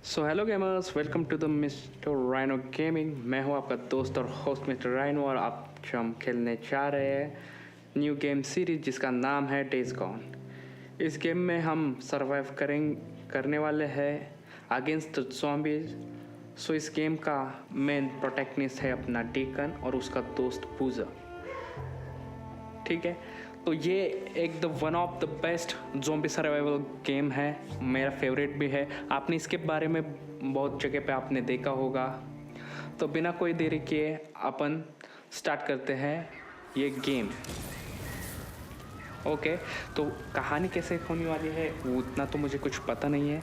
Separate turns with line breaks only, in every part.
So hello gamers, welcome to the mister rhino gaming. मैं हूं आपका दोस्त और होस्ट मिस्टर राइनो और आज हम खेलने जा रहे हैं न्यू गेम सीरीज जिसका नाम है डेज गॉन। इस गेम में हम सरवाइव करने वाले हैं अगेंस्ट द ज़ॉम्बीज। सो इस गेम का मेन प्रोटैगनिस्ट है अपना डीकन और उसका दोस्त बूजर। ठीक है, तो ये एक the one of the best zombie survival game है, मेरा फेवरेट भी है। आपने इसके बारे में बहुत जगह पे आपने देखा होगा। तो बिना कोई देरी किए अपन स्टार्ट करते हैं ये गेम। ओके, तो कहानी कैसे होने वाली है वो उतना तो मुझे कुछ पता नहीं है,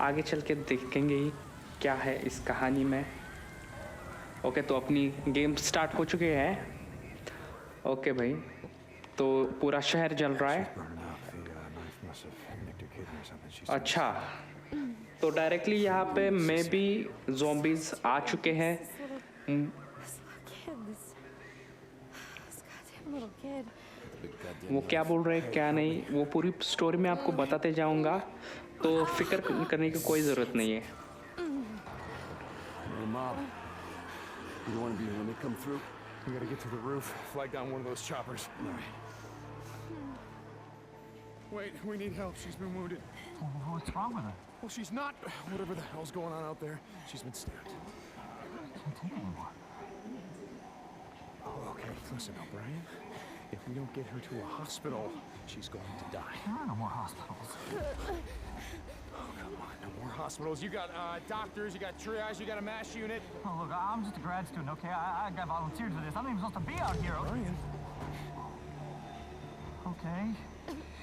आगे चल के देखेंगे ही क्या है इस कहानी में। ओके, तो अपनी गेम स्टार्ट हो चुके हैं। ओके भाई, तो पूरा शहर जल रहा है। अच्छा, तो डायरेक्टली यहाँ पे मे बी ज़ॉम्बीज आ चुके हैं। वो क्या बोल रहे हैं क्या नहीं, वो पूरी स्टोरी में आपको बताते जाऊंगा, तो फिक्र करने की कोई ज़रूरत नहीं है।
You don't want to be here when they come through? We gotta get to the roof, flag down one of those choppers. All right. Wait, we need help. She's been wounded.
What's wrong with her?
Well, she's not. Whatever the hell's going on out there, she's been stabbed.
Can't take it anymore.
Oh, okay, listen now, Brian. If we don't get her to a hospital, she's going to die.
There are no more hospitals.
Oh, come on, no more hospitals. You got doctors, you got triage, you got a MASH unit.
Oh, look, I'm just a grad student, okay? I got volunteered for this. I'm not even supposed to be out here.
Brian.
Okay.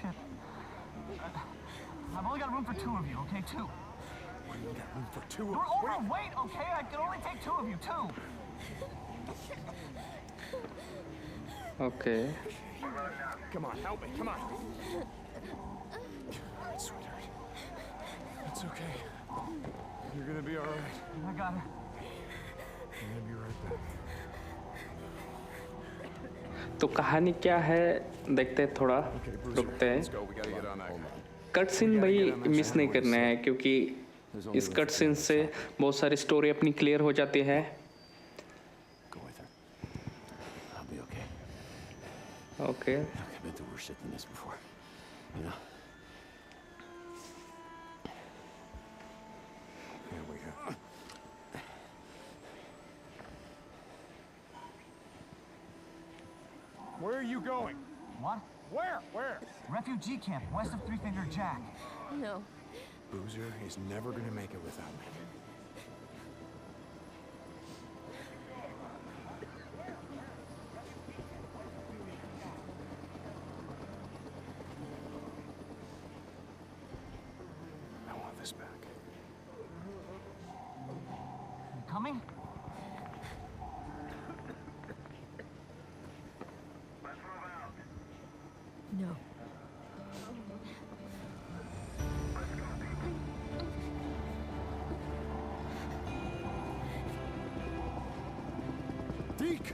Shit. I've only got room for two of you, okay? Two.
What do you got room for two?
You're overweight, okay? I can only take two of you, two.
Okay,
Come on, help me, come on. All right, sweetheart. It's okay. You're gonna be all right.
I got her.
I'm gonna be right back.
तो कहानी क्या है देखते हैं, थोड़ा
Okay, Bruiser,
रुकते हैं।
let's go. We gotta get on that.
Cut scene भाई मिस नहीं करना है, क्योंकि इस कट सीन से बहुत सारी स्टोरी अपनी क्लियर हो जाती है।
Go with her. I'll be okay.
Okay,
Look, I've been through worse shit than this before. You know?
Here we go. Where are you going?
What?
Where?
Refugee camp west of Three Finger Jack.
No.
Boozer is never gonna make it without me. I want this back.
You coming?
No.
Deke!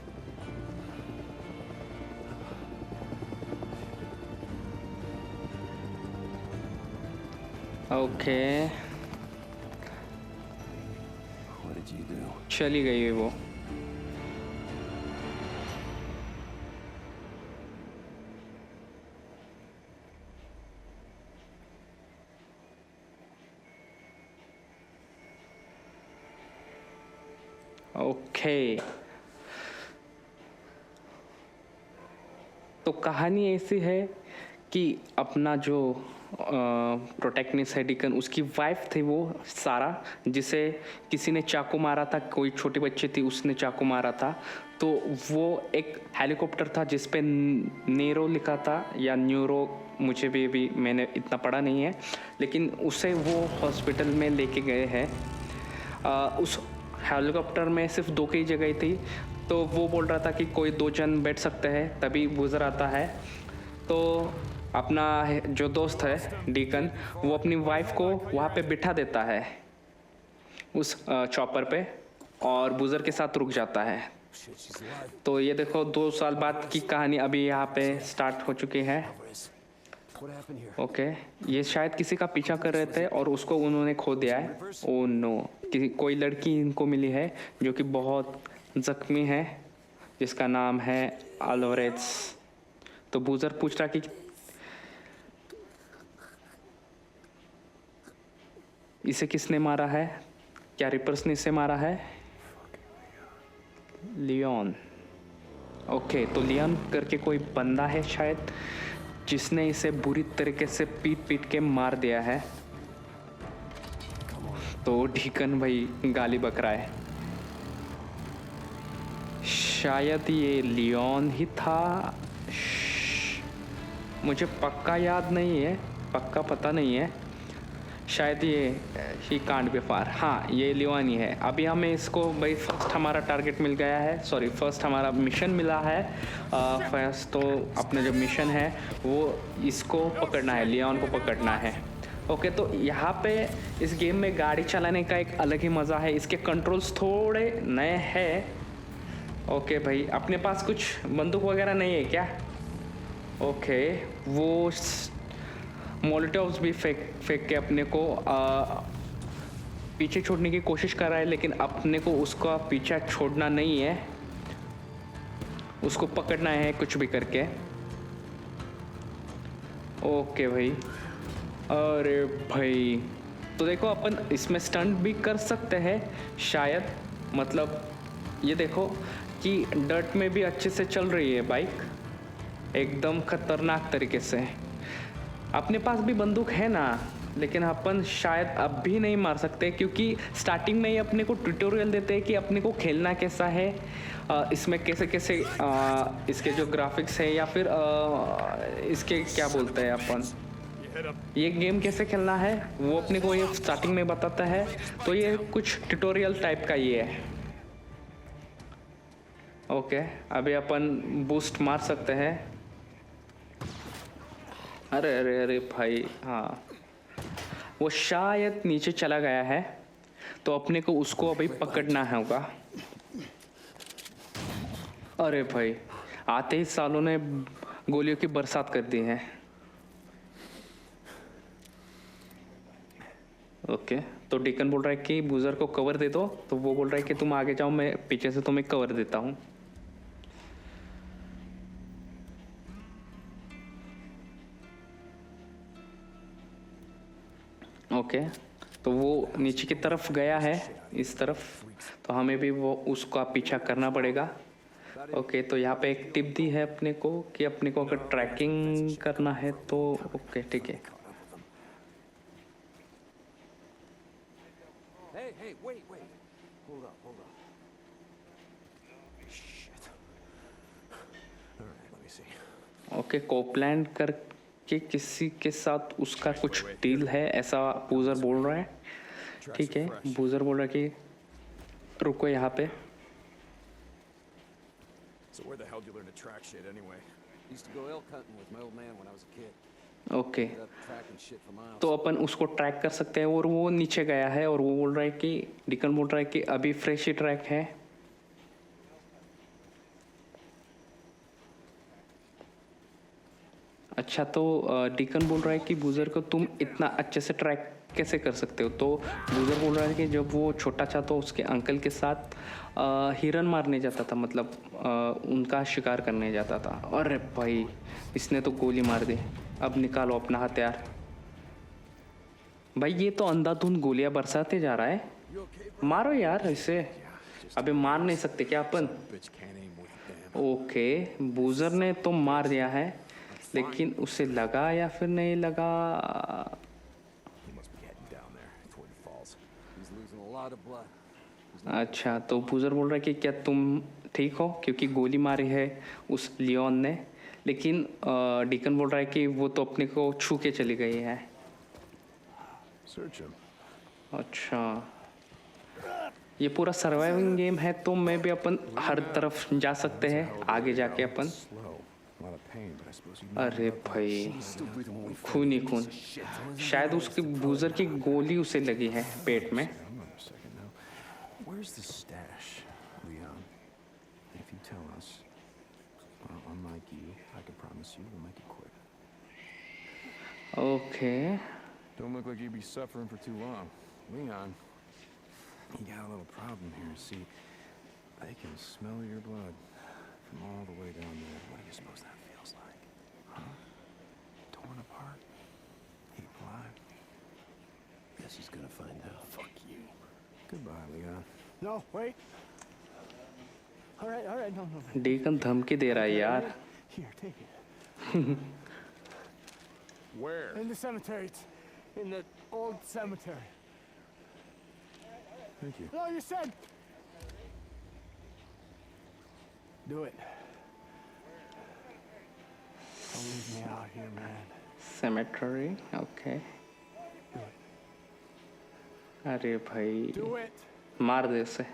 Okay,
What did you do?
चली गई है वो। Okay, तो कहानी ऐसी है कि अपना जो प्रोटैगनिस्ट है डीकन, उसकी वाइफ थी वो सारा, जिसे किसी ने चाकू मारा था, कोई छोटी बच्ची थी उसने चाकू मारा था। तो वो एक हेलीकॉप्टर था जिस पे नेरो लिखा था या न्यूरो, मुझे भी मैंने इतना पढ़ा नहीं है, लेकिन उसे वो हॉस्पिटल में लेके गए हैं। उस हेलीकॉप्टर में सिर्फ दो की जगह थी, तो वो बोल रहा था कि कोई दो जन बैठ सकते हैं, तभी गुजर आता है। तो अपना जो दोस्त है डीकन, वो अपनी वाइफ को वहाँ पे बिठा देता है उस चॉपर पे, और बुजर के साथ रुक जाता है। तो ये देखो 2 साल बाद की कहानी अभी यहाँ पे स्टार्ट हो चुकी है।
What happened here?
ओके, ये शायद किसी का पीछा कर रहे थे और उसको उन्होंने खो दिया है। ओ नो, कोई लड़की इनको मिली है जो कि बहुत जख्मी है, जिसका नाम है अल्वारेज। तो बूजर पूछ रहा कि इसे किसने मारा है, क्या रिपर्स ने इसे मारा है? लियोन। ओके, तो लियोन करके कोई बंदा है शायद, जिसने इसे बुरी तरीके से पीट पीट के मार दिया है। तो ढीकन भाई गाली बक रहा है। शायद ये लियोन ही था। मुझे पक्का याद नहीं है, पक्का पता नहीं है। शायद ये ही कांड बेफार, हाँ ये लियोन ही है। अभी हमें इसको भाई फर्स्ट हमारा टारगेट मिल गया है, सॉरी फर्स्ट हमारा मिशन मिला है। फर्स्ट तो अपना जो मिशन है वो इसको पकड़ना है, लियोन को पकड़ना है। ओके, तो यहाँ पे इस गेम में गाड़ी चलाने का एक अलग ही मज़ा है। इसके कंट्रोल्स थोड़े नए हैं। ओके भाई, अपने पास कुछ बंदूक वगैरह नहीं है क्या? ओके, वो मोलोटोव्स भी फेंक के अपने को पीछे छोड़ने की कोशिश कर रहा है, लेकिन अपने को उसका पीछा छोड़ना नहीं है, उसको पकड़ना है कुछ भी करके। ओके भाई, अरे भाई, तो देखो अपन इसमें स्टंट भी कर सकते हैं शायद। मतलब ये देखो कि डर्ट में भी अच्छे से चल रही है बाइक, एकदम खतरनाक तरीके से। अपने पास भी बंदूक है ना, लेकिन अपन शायद अब भी नहीं मार सकते, क्योंकि स्टार्टिंग में ही अपने को ट्यूटोरियल देते हैं कि अपने को खेलना कैसा है, इसमें कैसे कैसे इसके जो ग्राफिक्स है या फिर इसके क्या बोलते हैं अपन, ये गेम कैसे खेलना है वो अपने को ये स्टार्टिंग में बताता है। तो ये कुछ ट्यूटोरियल टाइप का ये है। ओके, अभी अपन बूस्ट मार सकते हैं। अरे अरे अरे भाई, हाँ वो शायद नीचे चला गया है, तो अपने को उसको अभी पकड़ना होगा। अरे भाई, आते ही सालों ने गोलियों की बरसात कर दी है। ओके, तो डीकन बोल रहा है कि बूजर को कवर दे दो, तो वो बोल रहा है कि तुम आगे जाओ, मैं पीछे से तुम्हें कवर देता हूँ। ओके, तो वो नीचे की तरफ गया है, इस तरफ, तो हमें भी वो उसका पीछा करना पड़ेगा। ओके, तो यहाँ पे एक टिप दी है अपने को कि अपने को अगर ट्रैकिंग करना है तो ओके ठीक है।
Hey, wait. Hold up. Shit. All right, let me see.
Okay, Copeland करके किसी के साथ उसका कुछ डील है, ऐसा बूजर बोल रहा है। ठीक है, बूजर बोल रहा है कि रुको यहाँ पे।
So where the hell did you learn to track shit anyway?
Used to go elk hunting with my old man when I was a kid.
Okay,
Ended up tracking shit for miles.
तो अपन उसको track कर सकते हैं। और वो नीचे गया है और वो बोल रहा है कि डिकन बोल रहा है कि अभी फ्रेश ही ट्रैक है। अच्छा, तो डिकन बोल रहा है कि बूजर को तुम इतना अच्छे से ट्रैक कैसे कर सकते हो? तो बूजर बोल रहा है कि जब वो छोटा था तो उसके अंकल के साथ हिरन मारने जाता था, मतलब उनका शिकार करने जाता था। अरे भाई, इसने तो गोली मार दी। अब निकालो अपना हथियार। भाई ये तो अंधाधुंध गोलियां बरसाते जा रहा है, मारो यार इसे। अबे मार नहीं सकते क्या अपन?
Bitch can't aim with damn.
Okay, बूजर ने तो मार दिया है, लेकिन उसे लगा या फिर नहीं लगा?
He must be heading down there before he falls.
He's losing a lot of blood.
अच्छा, तो बूजर बोल रहा है कि क्या तुम ठीक हो, क्योंकि गोली मारी है उस लियोन ने। लेकिन डिकन बोल रहा है कि वो तो अपने को छू के चली गई है।
Search him.
अच्छा, ये पूरा सर्वाइविंग गेम है, तो मैं भी अपन हर तरफ जा सकते हैं आगे जाके अपन।
Slow. A lot of pain, but I suppose you
अरे भाई,
Still breathing when we
खून ही खून। शायद उसकी बूजर की गोली उसे लगी है पेट में।
Hang on a second now. Where's the stash, Leon? If you tell us, unlike you, I can promise you we'll make it quick.
Okay
Don't look like you'd be suffering for too long. Leon, you got a little problem here. See, they can smell your blood from all the way down there. What do you suppose that feels like? Huh? Torn apart? Eaten alive?
Guess he's gonna find out.
Fuck you. Goodbye, Leon.
No, wait. All right, no.
Deacon धमकी दे रहा है यार.
Here, take it.
Where?
In the cemetery. It's in the old cemetery.
Thank you.
No, you said. Do it. Don't leave me out here, man.
cemetery okay.
Do it.
अरे भाई
Do it.
मार दे उसे.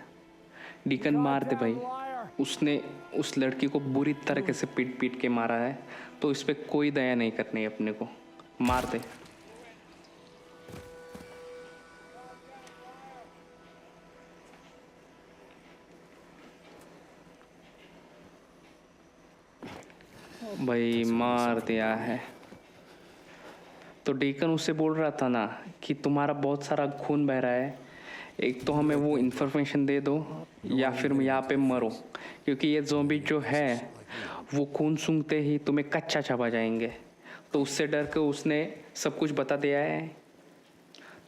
Deacon मार दे भाई.
Goddamn liar.
उसने उस लड़की को बुरी तरह से पीट पीट के मारा है तो इस पे कोई दया नहीं करनी है अपने को. मार दे. भाई मार दिया है. तो डीकन उससे बोल रहा था ना कि तुम्हारा बहुत सारा खून बह रहा है, एक तो हमें वो इन्फॉर्मेशन दे दो या फिर यहाँ पे मरो, क्योंकि ये ज़ॉम्बी जो है वो खून सूंघते ही तुम्हें कच्चा चबा जाएंगे. तो उससे डर के उसने सब कुछ बता दिया है.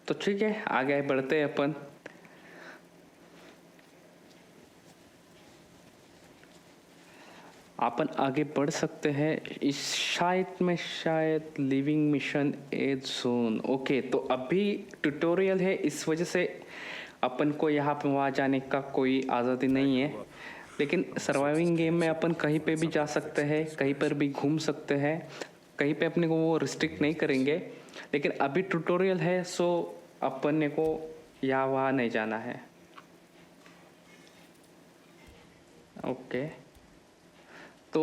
तो ठीक है आगे बढ़ते हैं अपन. अपन आगे बढ़ सकते हैं इस शायद लिविंग मिशन एज जोन. ओके तो अभी ट्यूटोरियल है, इस वजह से अपन को यहाँ पे वहाँ जाने का कोई आज़ादी नहीं है. लेकिन सर्वाइविंग गेम में अपन कहीं पे भी जा सकते हैं, कहीं पर भी घूम सकते हैं, कहीं पे अपने को वो रिस्ट्रिक्ट नहीं करेंगे. लेकिन अभी ट्यूटोरियल है सो अपन को यहाँ वहाँ नहीं जाना है. ओके तो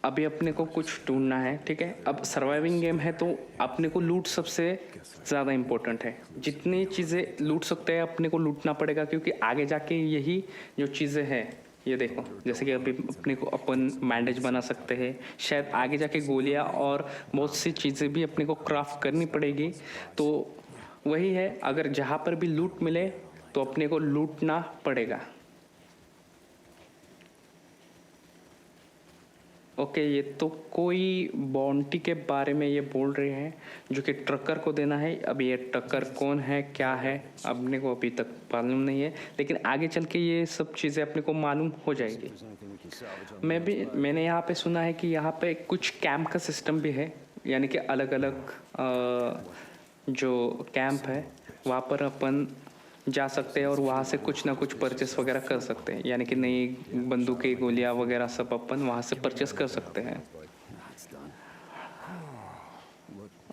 अभी अपने को कुछ ढूंढना है. ठीक है अब सर्वाइविंग गेम है तो अपने को लूट सबसे ज़्यादा इम्पोर्टेंट है. जितनी चीज़ें लूट सकते हैं अपने को लूटना पड़ेगा, क्योंकि आगे जाके यही जो चीज़ें हैं ये देखो, जैसे कि अभी अपने को अपन बैंडेज बना सकते हैं, शायद आगे जाके गोलियां और बहुत सी चीज़ें भी अपने को क्राफ्ट करनी पड़ेगी. तो वही है, अगर जहाँ पर भी लूट मिले तो अपने को लूटना पड़ेगा. ओके ये तो कोई बाउंटी के बारे में ये बोल रहे हैं जो कि ट्रकर को देना है. अब ये ट्रकर कौन है क्या है अपने को अभी तक मालूम नहीं है, लेकिन आगे चल के ये सब चीज़ें अपने को मालूम हो जाएगी. मैंने यहाँ पे सुना है कि यहाँ पे कुछ कैंप का सिस्टम भी है, यानी कि अलग अलग जो कैंप है वहाँ पर अपन जा सकते हैं और वहाँ से कुछ ना कुछ परचेस वगैरह कर सकते हैं, यानी कि नई बंदूकें गोलियाँ वगैरह सब अपन वहाँ से परचेस कर सकते हैं.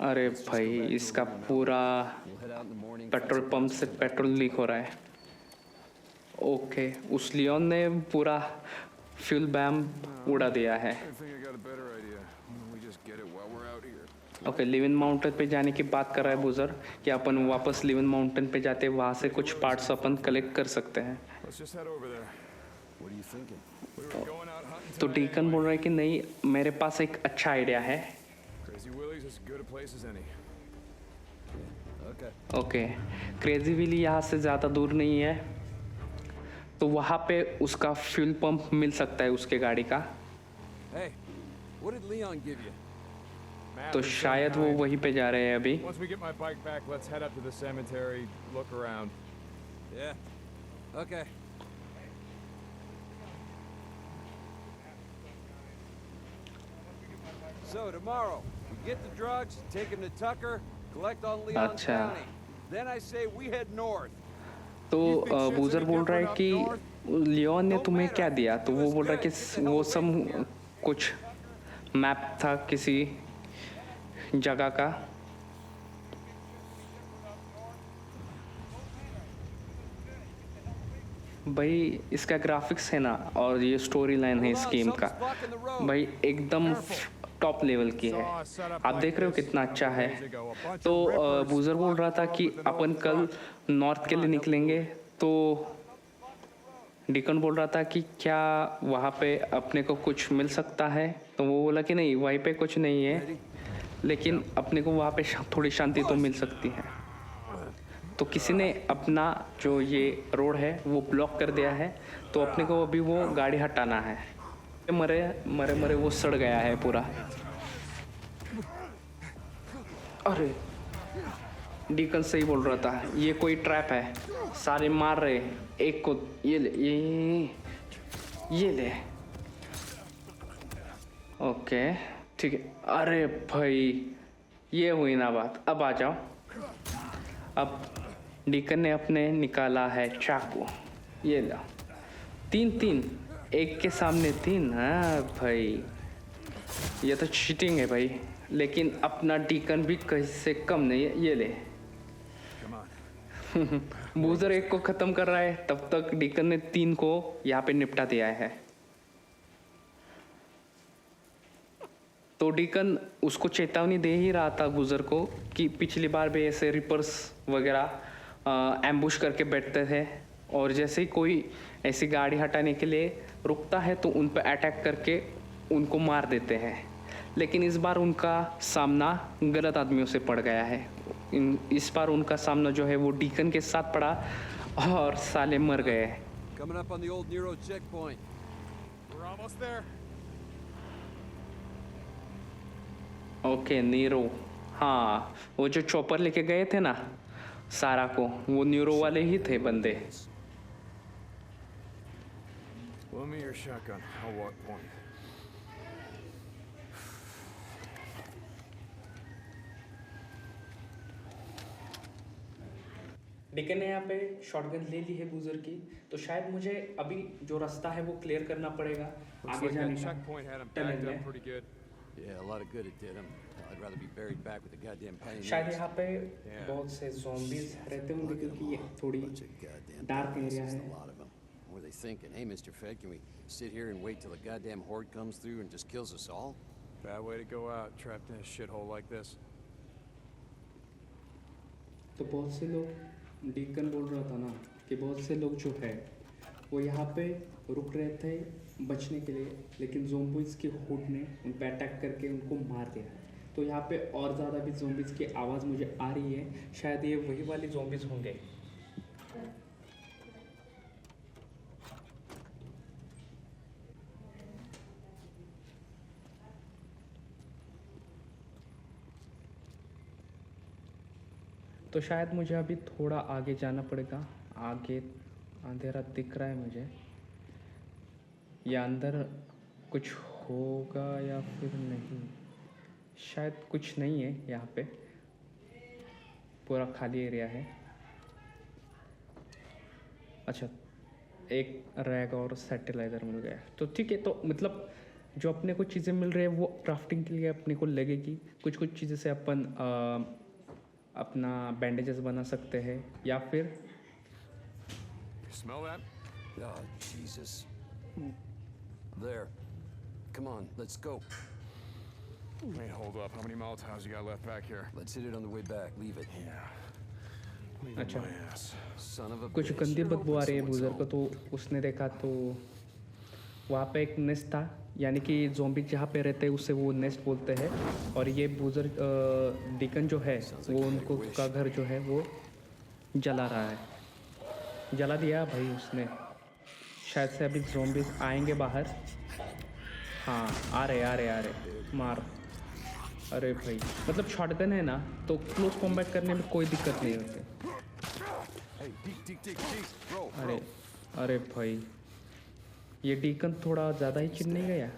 अरे भाई इसका पूरा पेट्रोल पंप से पेट्रोल लीक हो रहा है. ओके उस लियोन ने पूरा फ्यूल बैम उड़ा दिया है.
I think I got a better idea. We just get it while we're out here.
Okay living mountain पे जाने की बात कर रहा है बुजर कि अपन वापस लिविन माउंटेन पे जाते वहाँ से कुछ पार्ट्स अपन कलेक्ट कर सकते हैं.
Let's just head over there.
What are you thinking?
We were going out hunting
तो
tonight
डीकन
anyway.
बोल रहा है कि नहीं मेरे पास एक अच्छा आइडिया है.
Crazy Willie's as good a place as any.
Okay.
Okay crazy Willy यहाँ से ज़्यादा दूर नहीं है, तो वहाँ पे उसका फ्यूल पंप मिल सकता है उसके गाड़ी का.
Hey, what did Leon give you?
Matt,
तो
we said
शायद वो
hi.
वहीं पे जा रहे हैं अभी.
Once we get my bike back, let's head up to the cemetery, look around.
Yeah. Okay. So tomorrow, we get the drugs, take them to Tucker, collect on Leon's
अच्छा.
bounty. Then I say we head north.
तो बूजर बोल रहा है कि Leone ने तुम्हें क्या दिया, तो वो बोल रहा है कि वो सब कुछ मैप था किसी जगह का. भाई इसका ग्राफिक्स है ना और ये स्टोरी लाइन है इस गेम का भाई एकदम टॉप लेवल की है. आप देख रहे हो कितना अच्छा है. तो बूजर बोल रहा था कि अपन कल नॉर्थ के लिए निकलेंगे, तो डिकन बोल रहा था कि क्या वहाँ पे अपने को कुछ मिल सकता है, तो वो बोला कि नहीं वहीं पे कुछ नहीं है, लेकिन अपने को वहाँ पे थोड़ी शांति तो मिल सकती है। तो किसी ने अपना जो ये रोड है वो ब्लॉक कर दिया है, तो अपने को अभी वो गाड़ी हटाना है। मरे मरे मरे वो सड़ गया है पूरा। अरे डीकन सही बोल रहा था, ये कोई ट्रैप है, सारे मार रहे एक को। ये ले, ये ले। ओके ठीक है। अरे भाई ये हुई ना बात। अब आ जाओ। अब डीकन ने अपने निकाला है चाकू। ये ला, तीन एक के सामने 3। हाँ भाई ये तो चीटिंग है भाई, लेकिन अपना डीकन भी कहीं से कम नहीं है। ये ले बूजर एक को खत्म कर रहा है, तब तक डीकन ने 3 को यहाँ पे निपटा दिया है। तो डीकन उसको चेतावनी दे ही रहा था बूजर को कि पिछली बार भी ऐसे रिपर्स वगैरह एम्बुश करके बैठते थे, और जैसे ही कोई ऐसी गाड़ी हटाने के लिए रुकता है तो उन पर अटैक करके उनको मार देते हैं। लेकिन इस बार उनका सामना गलत आदमियों से पड़ गया है। इस बार उनका सामना जो है वो डीकन के साथ पड़ा और साले मर गए।
Coming up on the old Nero checkpoint.
We're almost there.
Okay Nero, हाँ वो जो चॉपर लेके गए थे ना सारा को, वो नीरो वाले ही थे बंदे।
Loan me your shotgun. I'll walk point.
Deacon ने यहाँ पे शॉटगन ले ली है बूजर की, तो शायद मुझे अभी जो रास्ता है वो क्लियर करना पड़ेगा
Looks
आगे
like
जाने
that
का।
checkpoint had him
tunnel
backed
में
up pretty good.
Yeah, a lot of good it did him. I'd rather be buried back with the goddamn pain.
शायद यहाँ पे
Yeah.
बहुत से zombies रहते होंगे क्योंकि ये थोड़ी
Bunch of goddamn
dark
dumb
area
asses,
है।
a lot of them. What are they thinking? Hey, Mr. Fed, can we sit here and wait till the goddamn horde comes through and just kills us all?
Bad way to go out, trapped in a shithole like this.
तो बहुत से लोग, deacon बोल रहा था ना कि बहुत से लोग जो है वो यहाँ पे रुक रहे थे बचने के लिए, लेकिन ज़ोंबीज़ की हुड ने उन पे अटैक करके उनको मार दिया। तो यहाँ पे और ज़्यादा भी ज़ोंबीज़ की आवाज़ मुझे आ रही है, शायद ये वही वाली ज़ोंबीज़ होंगे। तो शायद मुझे अभी थोड़ा आगे जाना पड़ेगा। आगे अंधेरा दिख रहा है मुझे, या अंदर कुछ होगा या फिर नहीं। शायद कुछ नहीं है यहाँ पे, पूरा खाली एरिया है। अच्छा एक रैग और सैटेलाइजर मिल गया, तो ठीक है। तो मतलब जो अपने को चीज़ें मिल रही है वो क्राफ्टिंग के लिए अपने को लगेगी। कुछ कुछ चीज़ें से अपन अपना बैंडेजेस बना सकते हैं, या फिर
You smell that?
Oh, Jesus. There. Come on, let's go.
Wait, hold up. How many Molotovs you got left back here?
Let's hit it on the way back. Leave it.
Yeah. Leave it
अच्छा।
my ass.
Son of a
कुछ
bitch.
गंदी बदबू आ रही है बूजर को, तो उसने देखा तो वहाँ पे एक नेस्ट था, यानी कि ज़ोंबी जहाँ पे रहते हैं उसे वो नेस्ट बोलते हैं। और ये बूजर डीकन जो है वो उनको का घर जो है वो जला रहा है, जला दिया भाई उसने। शायद से अभी ज़ोंबी आएंगे बाहर। हाँ आ रहे मार। अरे भाई मतलब शॉटगन है ना, तो क्लोज कॉम्बैट करने में कोई दिक्कत नहीं होती।
Hey, deep. Bro,
अरे अरे भाई ये डीकन थोड़ा ज़्यादा ही चिढ़ नहीं गया।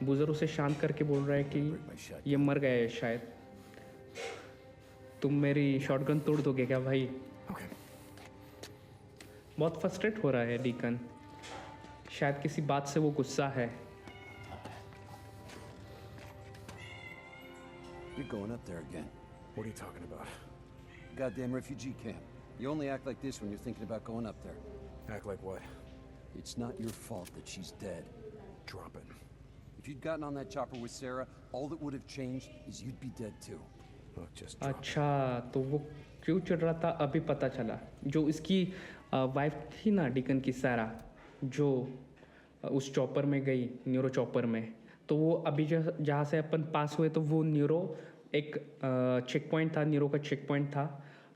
बूजर उसे शांत करके बोल रहा है कि ये मर गया है शायद। तुम मेरी शॉटगन तोड़ दोगे क्या भाई?
Okay.
बहुत फ्रस्ट्रेट हो रहा है डीकन, शायद किसी बात से वो गुस्सा है।
You're going up there again.
What are you talking about?
Goddamn refugee camp. You only act like this when you're thinking about going up there.
Act like what?
It's not your fault that she's dead.
Drop it.
If you'd gotten on that chopper with Sarah, all that would have changed is you'd be dead too.
Look, just drop it.
अच्छा तो वो क्यों चिढ़ रहा था अभी पता चला। जो इसकी वाइफ थी ना डीकन की सारा, जो उस चॉपर में गई, न्यूरो चॉपर में, तो वो अभी जहाँ से अपन पास हुए तो वो न्यूरो एक चेक पॉइंट था, न्यूरो का चेक पॉइंट था,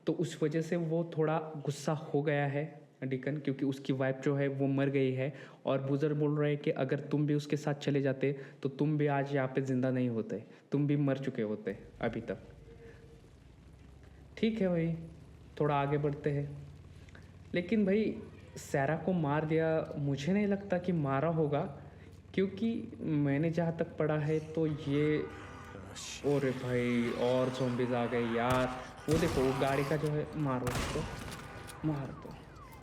तो उस वजह से वो थोड़ा गुस्सा हो गया है डीकन, क्योंकि उसकी वाइफ जो है वो मर गई है। और बुजर बोल रहे हैं कि अगर तुम भी उसके साथ चले जाते तो तुम भी आज यहाँ पे ज़िंदा नहीं होते, तुम भी मर चुके होते अभी तक। ठीक है भाई, थोड़ा आगे बढ़ते हैं। लेकिन भाई सैरा को मार दिया, मुझे नहीं लगता कि मारा होगा, क्योंकि मैंने जहाँ तक पढ़ा है तो ये, अरे भाई और ज़ॉम्बीज़ आ गए यार। वो देखो वो गाड़ी का जो है, मारो उसको, मार दो।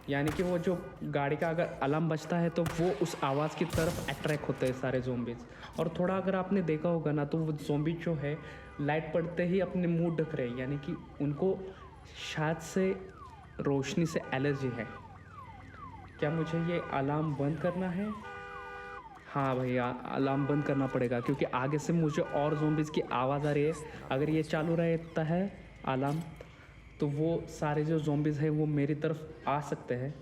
यानी कि वो जो गाड़ी का अगर अलार्म बजता है तो वो उस आवाज़ की तरफ अट्रैक्ट होते हैं सारे ज़ॉम्बीज़। और थोड़ा अगर आपने देखा होगा ना तो वो ज़ॉम्बी जो है लाइट पड़ते ही अपने मुंह ढक रहे हैं, यानी कि उनको शायद से रोशनी से एलर्जी है। क्या मुझे ये अलार्म बंद करना है? हाँ भैया, अलार्म बंद करना पड़ेगा, क्योंकि आगे से मुझे और ज़ॉम्बीज़ की आवाज़ आ रही है। अगर ये चालू रहता है अलार्म तो वो सारे जो ज़ॉम्बीज़ हैं वो मेरी तरफ आ सकते हैं।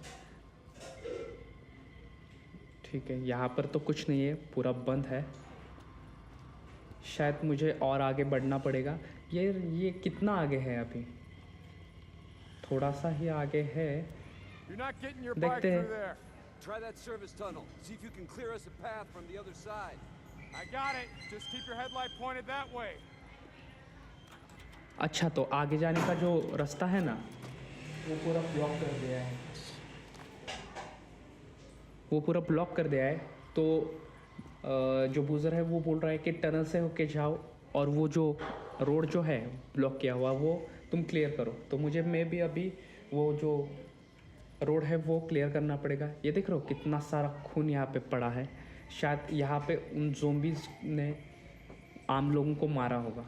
ठीक है, यहाँ पर तो कुछ नहीं है, पूरा बंद है। शायद मुझे और आगे बढ़ना पड़ेगा। ये कितना आगे है? अभी थोड़ा सा ही आगे है,
You're not getting your bike
देखते
through
हैं।
there.
Try that service tunnel. See if you can clear us a path from the other side.
I got it. Just keep your headlight pointed that way.
अच्छा, तो आगे जाने का जो रास्ता है ना वो पूरा ब्लॉक कर दिया है, वो पूरा ब्लॉक कर दिया है। तो जो बूज़र है वो बोल रहा है कि टनल से होके जाओ और वो जो रोड जो है ब्लॉक किया हुआ वो तुम क्लियर करो। तो मुझे मैं भी अभी वो जो रोड है वो क्लियर करना पड़ेगा। ये देख रहे हो कितना सारा खून यहाँ पे पड़ा है। शायद यहाँ पे उन ज़ॉम्बीज़ ने आम लोगों को मारा होगा।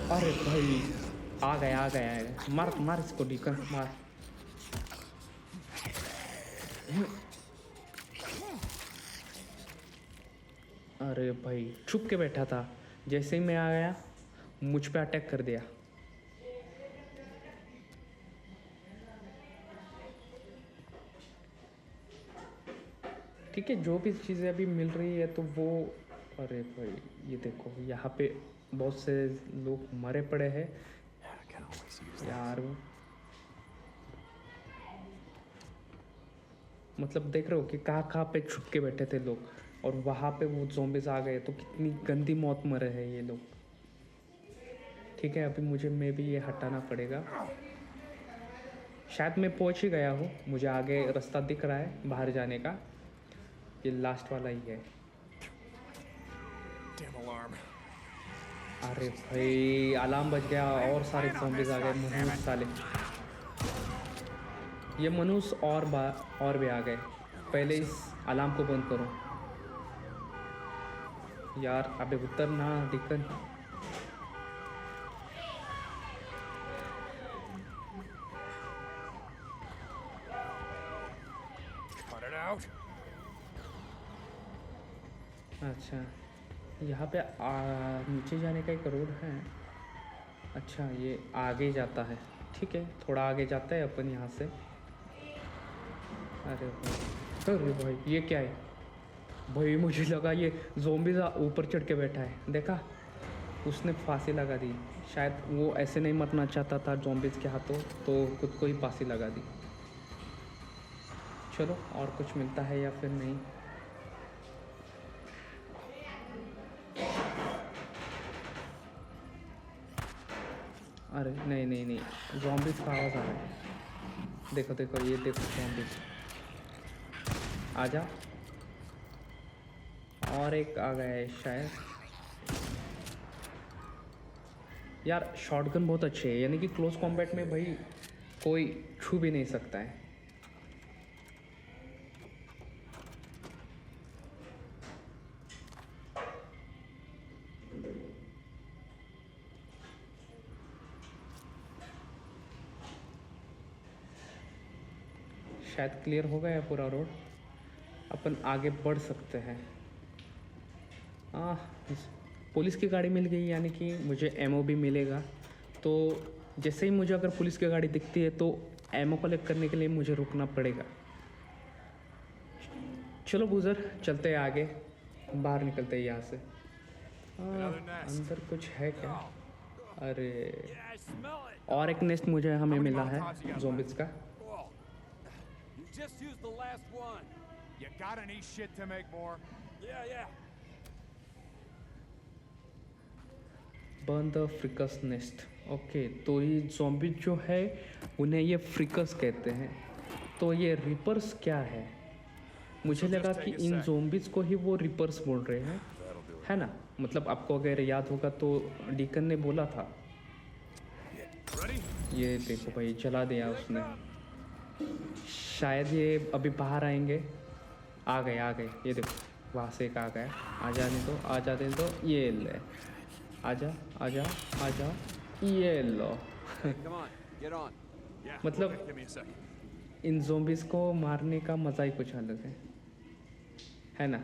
अरे भाई आ गया, मार मार इसको डीकन, मार। अरे भाई छुप के बैठा था, जैसे ही मैं आ गया मुझ पे अटैक कर दिया। ठीक है, जो भी चीज़ें अभी मिल रही है तो वो, अरे भाई ये देखो यहाँ पे बहुत से लोग मरे पड़े हैं यार। मतलब देख रहे हो कि कहाँ पे छुप के बैठे थे लोग, और वहाँ पे वो ज़ॉम्बीज़ आ गए, तो कितनी गंदी मौत मरे हैं ये लोग। ठीक है, अभी मुझे मैं भी ये हटाना पड़ेगा। शायद मैं पहुँच ही गया हूँ, मुझे आगे रास्ता दिख रहा है बाहर जाने का, ये लास्ट वाला ही है।
Damn alarm.
अरे भाई अलार्म बज गया और सारे ज़ॉम्बीज़ आ गए, मनुष्य साले। ये मनुष्य और भी आ गए। पहले इस अलार्म को बंद करो यार। अबे उतर ना डिकन।
Cut it out.
अच्छा, यहाँ पे नीचे जाने का एक रोड है। अच्छा, ये आगे जाता है। ठीक है, थोड़ा आगे जाता है अपन यहाँ से। अरे भाई ये क्या है भाई? मुझे लगा ये ज़ॉम्बी ऊपर चढ़ के बैठा है, देखा उसने फांसी लगा दी। शायद वो ऐसे नहीं मरना चाहता था ज़ॉम्बीज़ के हाथों, तो खुद को ही फांसी लगा दी। चलो और कुछ मिलता है या फिर नहीं। अरे नहीं, ज़ॉम्बीज़ का आवाज़ आ रहा है। देखो ये देखो ज़ॉम्बीज़, आजा। और एक आ गया है शायद। यार शॉटगन बहुत अच्छे है, यानी कि क्लोज कॉम्बैट में भाई कोई छू भी नहीं सकता है। शायद क्लियर हो गया पूरा रोड, अपन आगे बढ़ सकते हैं। पुलिस की गाड़ी मिल गई, यानी कि मुझे एमओ भी मिलेगा। तो जैसे ही मुझे अगर पुलिस की गाड़ी दिखती है तो एमओ कलेक्ट करने के लिए मुझे रुकना पड़ेगा। चलो बूजर चलते हैं आगे, बाहर निकलते हैं यहाँ से। अंदर कुछ है क्या? अरे और एक नेस्ट मुझे हमें मिला है ज़ॉम्बीज़ का।
You just used the last one.
You got any shit to make more?
Yeah.
Burn the freakers nest. Okay, तो ये ज़ॉम्बी जो है उन्हें ये फ्रिकस कहते हैं। तो ये रिपर्स क्या है? मुझे लगा कि इन ज़ॉम्बीज़ को ही वो रिपर्स बोल रहे हैं, है ना? मतलब आपको अगर याद होगा तो डीकन ने बोला था। ये देखो भाई, जला दिया उसने। शायद ये अभी बाहर आएंगे। आ गए, ये देखो वहाँ से एक आ गया। आ जाने दो, ये ले। आजा, ये लो।
Come on, get on.
Yeah.
मतलब
okay, give me a sec.
In zombies को मारने का मज़ा ही कुछ अलग है ना?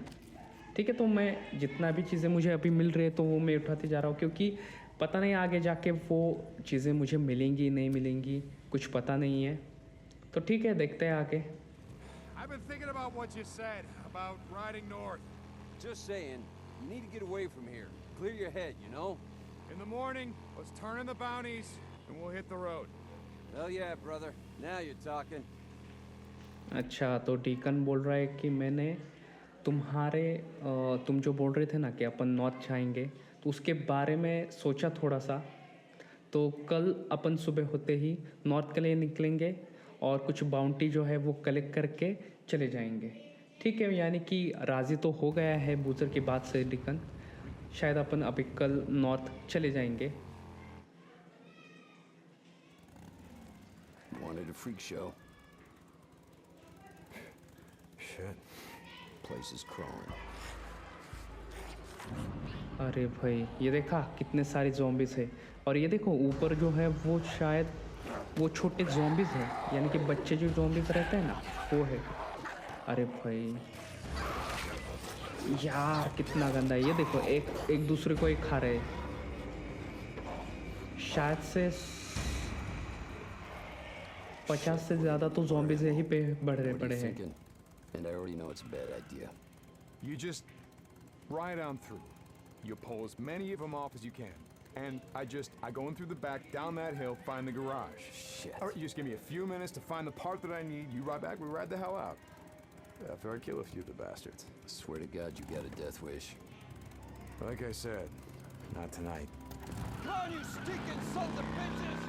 ठीक है, तो मैं जितना भी चीज़ें मुझे अभी मिल रही है तो वो मैं उठाते जा रहा हूँ, क्योंकि पता नहीं आगे जाके वो चीज़ें मुझे मिलेंगी नहीं मिलेंगी, कुछ पता नहीं है। तो ठीक है, देखते हैं आगे।
I've been thinking about what you said about riding north.
Just saying, you need to get away from here. Clear your head, you know?
In the morning, let's turn in the bounties and we'll hit the road.
Hell yeah, brother. Now you're talking.
अच्छा, तो deacon बोल रहा है कि मैंने तुम जो बोल रहे थे ना कि अपन नॉर्थ जाएंगे, तो उसके बारे में सोचा थोड़ा सा। तो कल अपन सुबह होते ही नॉर्थ के लिए निकलेंगे और कुछ बाउंटी जो है वो कलेक्ट करके चले जाएंगे। ठीक है, यानी कि राज़ी तो हो गया है बूजर की बात से डीकन। शायद अपन अभी कल नॉर्थ चले जाएंगे।
Wanted a freak show.
Shit.
Place is crawling.
अरे भाई, ये देखा कितने सारे ज़ॉम्बीज़ है। और ये देखो ऊपर जो है वो शायद वो छोटे ज़ॉम्बीज़ हैं, यानी कि बच्चे जो ज़ॉम्बीज़ रहते हैं ना, वो है। अरे भाई यार, कितना गंदा है। ये देखो एक दूसरे को खा रहे हैं। शायद से 50 से ज़्यादा तो ज़ॉम्बीज़ यहीं पे बढ़ रहे
What are
पड़े
you
हैं।
thinking? And I already know it's a bad idea.
You just ride on through. You pull as many of them off as you can. And I go in through the back, down that hill, find the garage.
Shit.
All right, you just give me a few minutes to find the part that I need. You ride back, we ride the hell out. After I kill a few of the bastards.
Swear to God, you got a death wish.
Like I said, not tonight.
Come on, you stinking sons of bitches!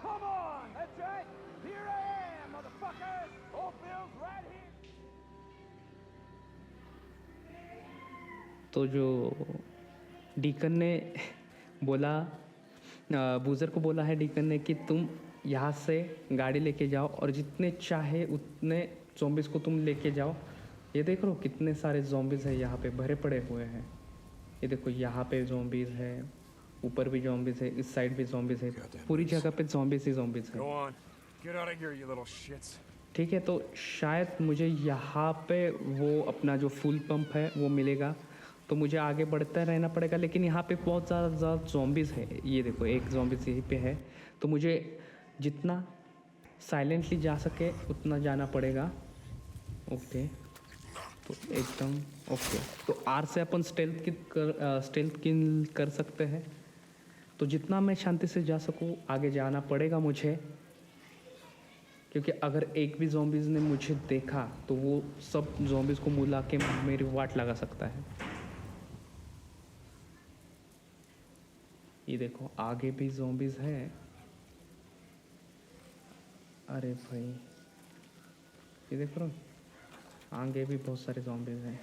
Come on! That's right! Here I am, motherfuckers! Oldfield's right here!
तो जो deacon ने बोला, बूजर को बोला है deacon ने कि तुम यहाँ से गाड़ी लेके जाओ और जितने चाहे उतने ज़ॉम्बीज़ को तुम लेके जाओ। ये देख लो कितने सारे ज़ॉम्बीज़ हैं यहाँ पे भरे पड़े हुए हैं। ये देखो यहाँ पे ज़ॉम्बीज़ है, ऊपर भी ज़ॉम्बीज़ है, इस साइड भी ज़ॉम्बीज़ है, पूरी जगह पे ज़ॉम्बीज़ ही ज़ॉम्बीज़ है।
Go on. Get out of here, you little shits.
ठीक है, तो शायद मुझे यहाँ पे वो अपना जो फुल पंप है वो मिलेगा, तो मुझे आगे बढ़ता रहना पड़ेगा। लेकिन यहाँ पे बहुत ज़्यादा ज़ॉम्बीज़ है। ये देखो एक ज़ॉम्बीज़ यहीं पे है, तो मुझे जितना साइलेंटली जा सके उतना जाना पड़ेगा। ओके, तो एकदम ओके। तो आर से अपन स्टेल्थ किल कर सकते हैं। तो जितना मैं शांति से जा सकूँ आगे जाना पड़ेगा मुझे, क्योंकि अगर एक भी ज़ॉम्बीज़ ने मुझे देखा तो वो सब ज़ॉम्बीज़ को मुला के मेरी वाट लगा सकता है। ये देखो आगे भी ज़ॉम्बीज़ है। अरे भाई, ये देखो आगे भी बहुत सारे ज़ॉम्बीज़ हैं।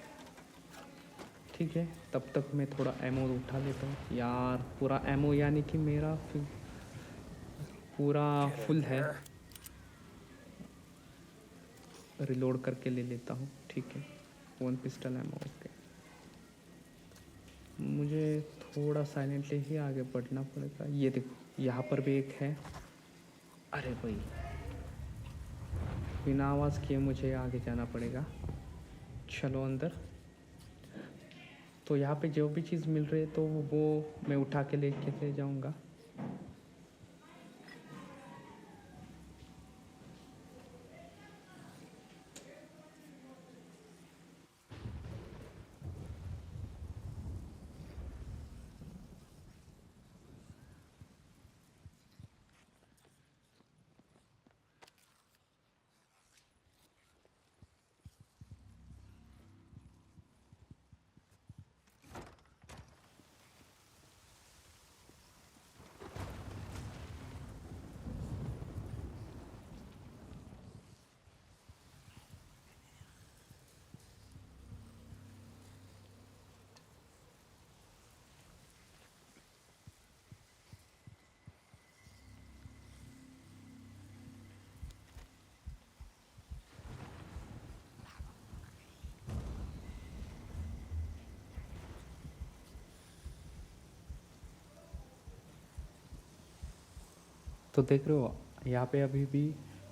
ठीक है, तब तक मैं थोड़ा एमो उठा लेता हूँ। यार पूरा एमो यानी कि मेरा पूरा फुल है। रिलोड करके ले लेता हूँ। ठीक है, 1 पिस्टल एमो। ओके, मुझे थोड़ा साइलेंटली ही आगे बढ़ना पड़ेगा। ये देखो यहाँ पर भी एक है। अरे भाई, बिना आवाज़ किए मुझे आगे जाना पड़ेगा। चलो अंदर। तो यहाँ पे जो भी चीज़ मिल रही है तो वो मैं उठा के ले जाऊँगा। तो देख रहे हो यहाँ पे अभी भी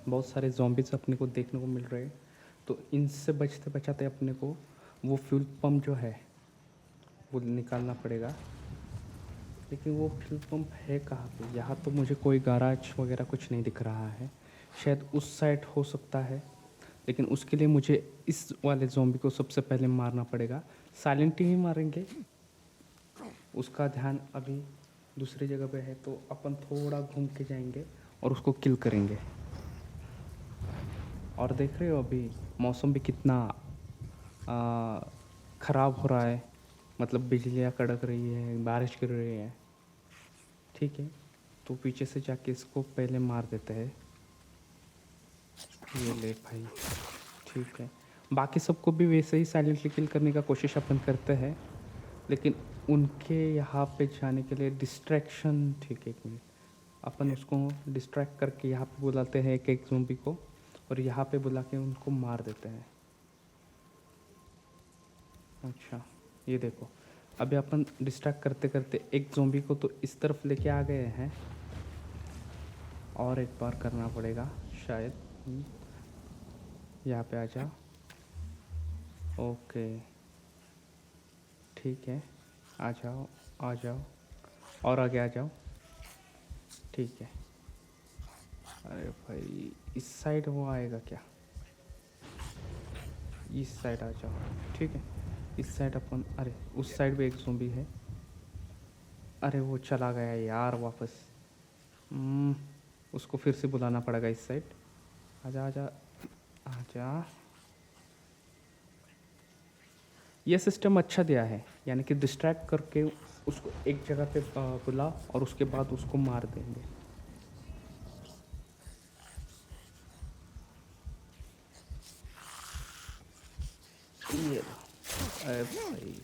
बहुत सारे zombies अपने को देखने को मिल रहे हैं। तो इनसे बचते बचाते अपने को वो फ्यूल पंप जो है वो निकालना पड़ेगा। लेकिन वो फ्यूल पंप है कहाँ पे? यहाँ तो मुझे कोई गैराज वगैरह कुछ नहीं दिख रहा है। शायद उस साइड हो सकता है, लेकिन उसके लिए मुझे इस वाले ज़ॉम्बी को सबसे पहले मारना पड़ेगा। साइलेंट ही मारेंगे, उसका ध्यान अभी दूसरी जगह पे है, तो अपन थोड़ा घूम के जाएंगे और उसको किल करेंगे। और देख रहे हो अभी मौसम भी कितना ख़राब हो रहा है, मतलब बिजलियाँ कड़क रही है, बारिश गिर रही है। ठीक है, तो पीछे से जाके इसको पहले मार देते हैं। ये ले भाई, ठीक है। बाकी सबको भी वैसे ही साइलेंटली किल करने का कोशिश अपन करते हैं, लेकिन उनके यहाँ पे जाने के लिए डिस्ट्रैक्शन, ठीक है, एक मिनट, अपन उसको डिस्ट्रैक्ट करके यहाँ पे बुलाते हैं एक एक ज़ॉम्बी को, और यहाँ पे बुला के उनको मार देते हैं। अच्छा, ये देखो, अभी अपन डिस्ट्रैक्ट करते करते एक ज़ॉम्बी को तो इस तरफ लेके आ गए हैं, और एक बार करना पड़ेगा शायद। यहाँ पे आ जाओ। ओके, ठीक है, आ जाओ आ जाओ, और आगे आ जाओ। ठीक है। अरे भाई, इस साइड वो आएगा क्या? इस साइड आ जाओ, ठीक है। इस साइड अपन, अरे उस साइड भी एक ज़ॉम्बी है। अरे वो चला गया यार वापस। उसको फिर से बुलाना पड़ेगा इस साइड। आजा आजा आजा। ये सिस्टम अच्छा दिया है, यानी कि डिस्ट्रैक्ट करके उसको एक जगह पे बुला और उसके बाद उसको मार देंगे। ये अरे भाई,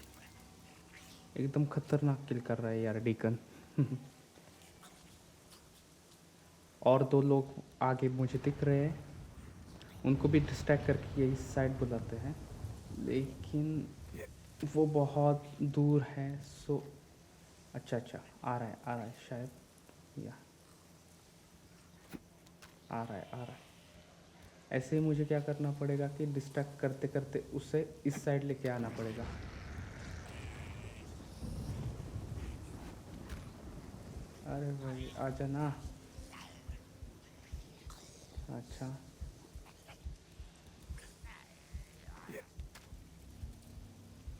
एकदम खतरनाक किल कर रहा है यार डीकन। और दो लोग आगे मुझे दिख रहे हैं, उनको भी डिस्ट्रैक्ट करके ये इस साइड बुलाते हैं, लेकिन वो बहुत दूर है। सो अच्छा अच्छा, आ रहा है शायद, या आ रहा है। ऐसे ही मुझे क्या करना पड़ेगा कि डिस्ट्रैक्ट करते करते उसे इस साइड लेके आना पड़ेगा। अरे भाई आजा ना। अच्छा,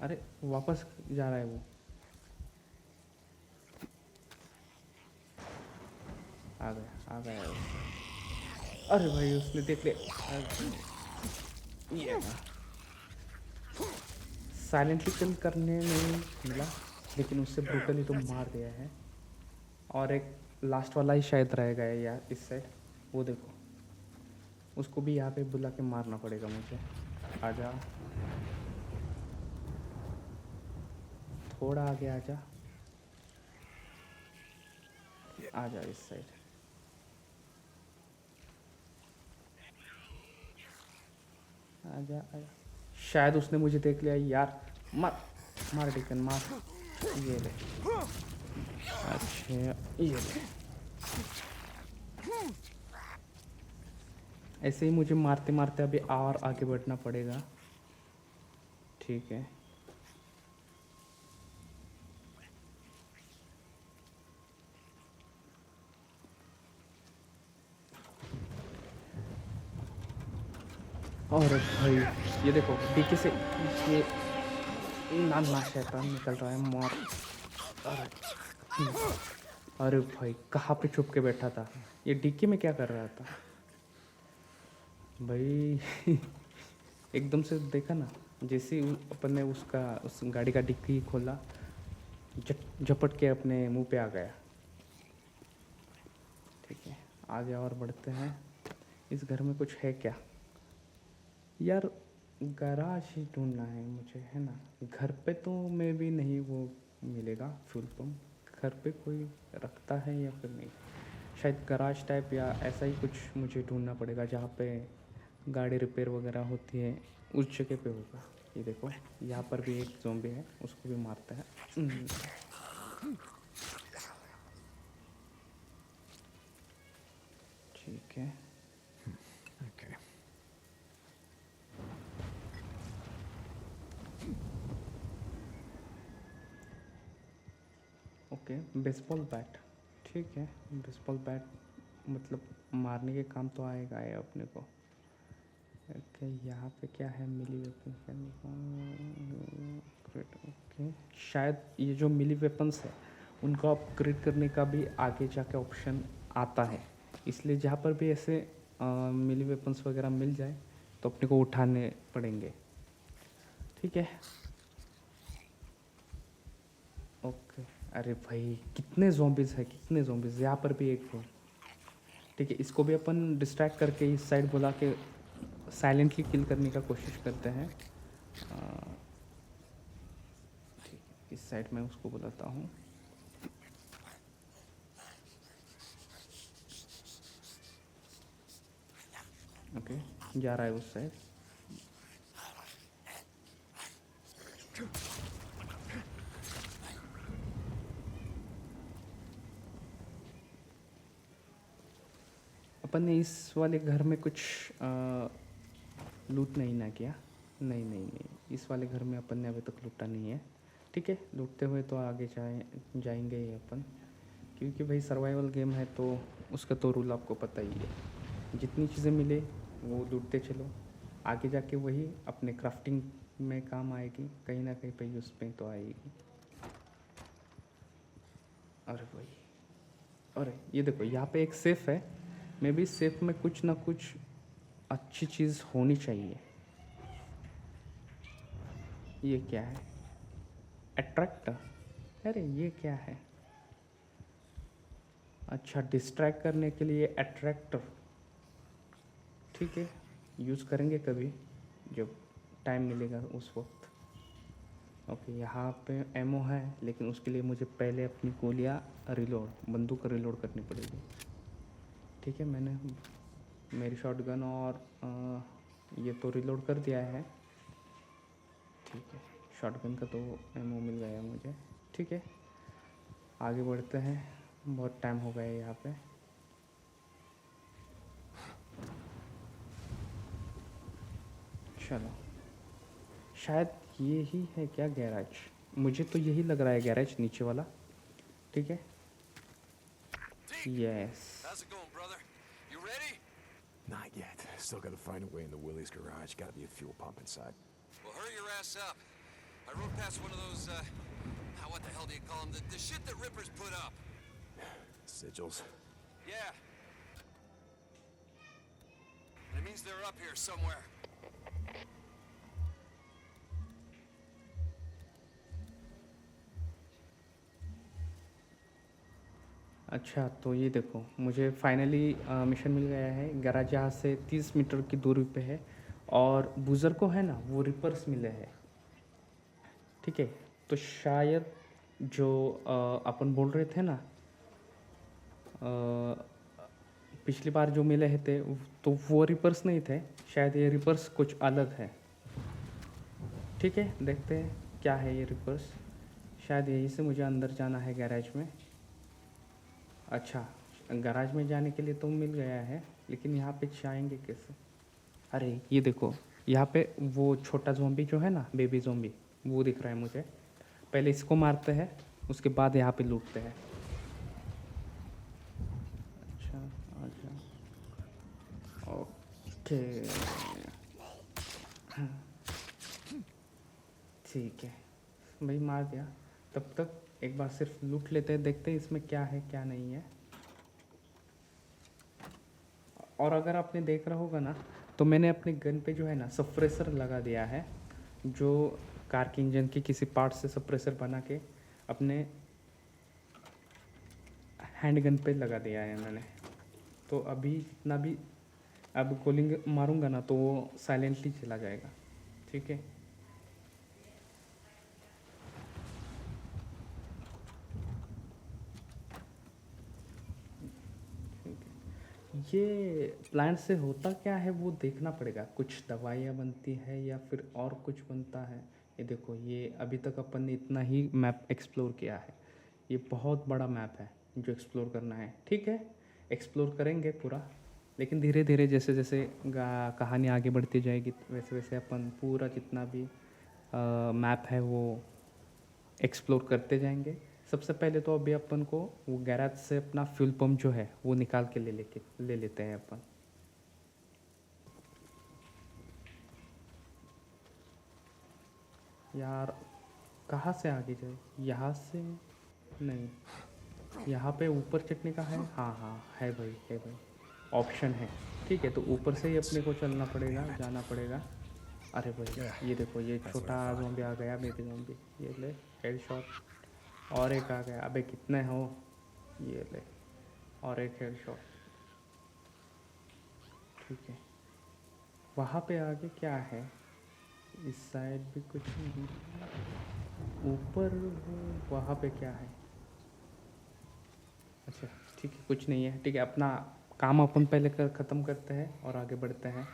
अरे वापस जा रहा है वो। आ गया वो। अरे भाई उसने देख लिया। ये साइलेंटली किल करने में मिला, लेकिन उससे ब्रूटली तो मार दिया है। और एक लास्ट वाला ही शायद रहेगा यार इस साइड, वो देखो, उसको भी यहाँ पे बुला के मारना पड़ेगा मुझे। आजा, थोड़ा आगे आजा, आजा इस साइड। आजा आजा। शायद उसने मुझे देख लिया यार। मार डिकन मार। ये ले। अच्छा, ये ले। ऐसे ही मुझे मारते मारते अभी और आगे बढ़ना पड़ेगा। ठीक है, और भाई ये देखो डीके से ये ना शैतान निकल रहा है। मार। अरे भाई कहाँ पे छुप के बैठा था ये? डीके में क्या कर रहा था भाई? एकदम से देखा ना, जैसे अपन ने उस गाड़ी का डिक्की खोला, झपट के अपने मुंह पे आ गया। ठीक है, आगे और बढ़ते हैं। इस घर में कुछ है क्या यार? गैराज ही ढूंढना है मुझे, है ना। घर पे तो में भी नहीं वो मिलेगा फ्यूल पंप। घर पे कोई रखता है या फिर नहीं? शायद गैराज टाइप या ऐसा ही कुछ मुझे ढूंढना पड़ेगा, जहाँ पे गाड़ी रिपेयर वगैरह होती है, उस जगह पे होगा। ये देखो यहाँ पर भी एक ज़ॉम्बी है, उसको भी मारते हैं। ठीक है।
Okay.
ओके, बेसबॉल बैट, ठीक है। बेसबॉल बैट मतलब मारने के काम तो आएगा ये अपने को। ओके, यहाँ पे क्या है, मिली वेपन करने का। ओके, शायद ये जो मिली वेपन्स है उनको अपग्रेड करने का भी आगे जाके ऑप्शन आता है, इसलिए जहाँ पर भी ऐसे मिली वेपन्स वगैरह मिल जाए तो अपने को उठाने पड़ेंगे, ठीक है। ओके, अरे भाई कितने ज़ॉम्बीज़ है, कितने ज़ॉम्बीज़, यहाँ पर भी एक है, ठीक है। इसको भी अपन डिस्ट्रैक्ट करके इस साइड बुला के साइलेंटली किल करने का कोशिश करते हैं। ठीक है, इस साइड में उसको बुलाता हूँ। ओके, जा रहा है उस साइड। अपन ने इस वाले घर में कुछ लूट नहीं ना किया, नहीं नहीं नहीं, इस वाले घर में अपन ने अभी तक लूटा नहीं है, ठीक है। लूटते हुए तो आगे जाएंगे ही अपन, क्योंकि भाई सर्वाइवल गेम है तो उसका तो रूल आपको पता ही है। जितनी चीज़ें मिले वो लूटते चलो, आगे जाके वही अपने क्राफ्टिंग में काम आएगी, कहीं ना कहीं पे यूज़ पे तो आएगी। अरे भाई, अरे ये देखो यहाँ पे एक सेफ है, मे बी सेफ में कुछ ना कुछ अच्छी चीज़ होनी चाहिए। ये क्या है, अट्रैक्टर, अरे ये क्या है, अच्छा डिस्ट्रैक्ट करने के लिए अट्रैक्टर, ठीक है, यूज़ करेंगे कभी जब टाइम मिलेगा उस वक्त। ओके, यहाँ पे एमओ है, लेकिन उसके लिए मुझे पहले अपनी गोलियाँ बंदूक रिलोड करनी पड़ेगी, ठीक है। मैंने मेरी शॉटगन और ये तो रिलोड कर दिया है, ठीक है। शॉटगन का तो एमओ मिल गया मुझे, ठीक है। आगे बढ़ते हैं, बहुत टाइम हो गया है यहाँ पे। चलो, शायद ये ही है क्या गैराज, मुझे तो यही लग रहा है गैराज नीचे वाला, ठीक है। Yes,
How's it going, brother? You ready?
Not yet. Still gotta find a way into Willie's garage. Gotta be a fuel pump inside.
Well, hurry your ass up. I rode past one of those, what the hell do you call them? The shit that Rippers put up.
Sigils.
Yeah. And it means they're up here somewhere.
अच्छा तो ये देखो, मुझे finally mission मिल गया है। Garage यहाँ से 30 metre की दूरी पे है, और बूज़र को है ना वो रिपर्स मिले हैं, ठीक है। तो शायद जो अपन बोल रहे थे ना पिछली बार जो मिले थे तो वो रिपर्स नहीं थे, शायद ये रिपर्स कुछ अलग है, ठीक है। देखते हैं क्या है ये रिपर्स, शायद यहीं से मुझे अंदर जाना है गैराज में। अच्छा, गैराज में जाने के लिए तो मिल गया है, लेकिन यहाँ पे जाएंगे कैसे। अरे ये देखो, यहाँ पे वो छोटा ज़ॉम्बी जो है ना, बेबी ज़ॉम्बी, वो दिख रहा है मुझे। पहले इसको मारते हैं, उसके बाद यहाँ पे लूटते हैं। अच्छा, अच्छा, ओके, ठीक है भाई, मार दिया। तब तक एक बार सिर्फ लूट लेते हैं, देखते हैं इसमें क्या है क्या नहीं है। और अगर आपने देख रहा होगा ना, तो मैंने अपने गन पे जो है ना सप्रेसर लगा दिया है, जो कार के इंजन के किसी पार्ट से सप्रेसर बना के अपने हैंड गन पे लगा दिया है मैंने। तो अभी जितना भी अब गोली मारूंगा ना तो वो साइलेंटली चला जाएगा, ठीक है। ये प्लांट से होता क्या है वो देखना पड़ेगा, कुछ दवाइयाँ बनती है या फिर और कुछ बनता है। ये देखो, ये अभी तक अपन ने इतना ही मैप एक्सप्लोर किया है, ये बहुत बड़ा मैप है जो एक्सप्लोर करना है, ठीक है। एक्सप्लोर करेंगे पूरा, लेकिन धीरे धीरे जैसे जैसे कहानी आगे बढ़ती जाएगी वैसे वैसे अपन पूरा जितना भी मैप है वो एक्सप्लोर करते जाएंगे। सबसे पहले तो अभी अपन को वो गैराज से अपना फ्यूल पंप जो है वो निकाल के ले लेते हैं अपन। यार कहाँ से आगे जाए? यहाँ से नहीं, यहाँ पे ऊपर चढ़ने का है। हाँ हाँ है भाई, है भाई, ऑप्शन है। ठीक है, तो ऊपर से ही अपने को चलना पड़ेगा, जाना पड़ेगा। अरे भाई ये देखो, ये छोटा ज़ॉम्बी आ गया, बेबी ज़ॉम्बी। ये ले हेड शॉट। और एक आ गया। अबे कितने हो? ये ले और एक हेड शॉट। ठीक है, वहाँ पे आगे क्या है? इस साइड भी कुछ नहीं। ऊपर वहाँ पे क्या है? अच्छा ठीक है, कुछ नहीं है। ठीक है, अपना काम अपन पहले ख़त्म करते हैं और आगे बढ़ते हैं।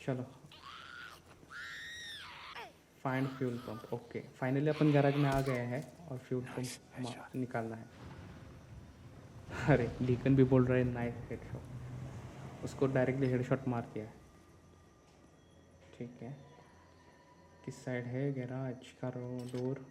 चलो, find fuel pump. Okay, finally अपन गैराज में आ गए हैं और फ्यूल पंप निकालना है। अरे डीकन भी बोल रहे हैं नाइस हेडशॉट। उसको डायरेक्टली हेडशॉट मार दिया है। ठीक है, किस साइड है गैराज का डोर?